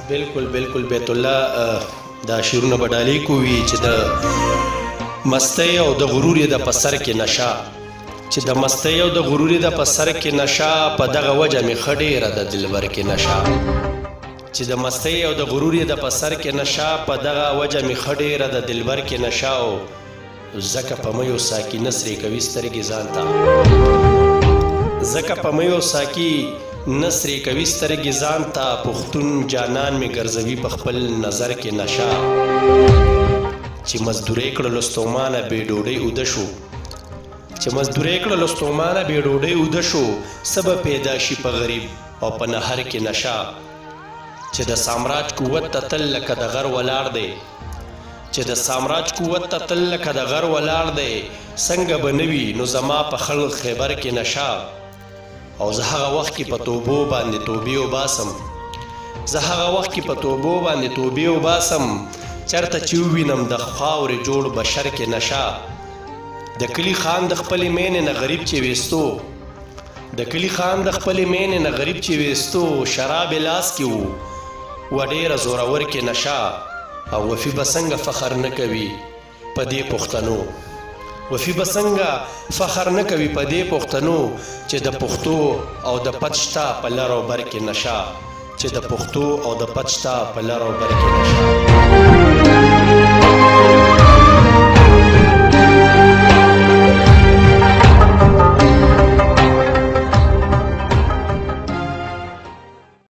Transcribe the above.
بالکل بالکل بیت الله دا شعرونه به ډالۍ کوي چې د مستۍ او د غرور یې د په سر کې نشه چې د مستۍ او د غرور یې د په سر کې نشه په دغه وجه مې ښه ډېره د دلبر کې نشه چې د مستۍ او د غرور یې د په سر کې نشه په دغه وجه مې ښه ډېره د دلبر کې نشه او ځکه په میو ساکي نه سرې کوي سترګې ځان ته ځکه په میو ساکي نه سرې کوي سترګې ځان ته پښتون جانان مې ګرځوي په خپل نظر کې نشه چې مزدورۍ کړلو ستومانه بې ډوډۍ اوده شو چې مزدورۍ کړلو ستومانه بې ډوډۍ اوده شو څه به پیدا شي په غریب او په نهر کې نشه چې د سامراج قوت ته تل لکه د غر ولاړ دی چې د سامراج قوت ته تل لکه د غر ولاړ دی څنګه به نه وي نو زما په خلق خیبر کې نشه او زه هغه وخت کې په توبو باندې توبې وباسم زه هغه وخت کې په توبو باندې توبې وباسم چېرته چې ووینم د خاورې جوړ بشر کې نشه د کلي خان د خپلې مینې نه غریب چې ویستو د کلي خان د خپلې مینې نه غریب چې ویستو شراب یې لاس کې و ډېره زورور کې نشه او وفي به څنګه فخر نه کوي په دې پښتنو وفي به څنګه فخر نه کوي په دې پښتنو چې د پښتو او د پت شته په لر او بر کې نشه چې د پښتو او د پت شته په لر او بر کې نشه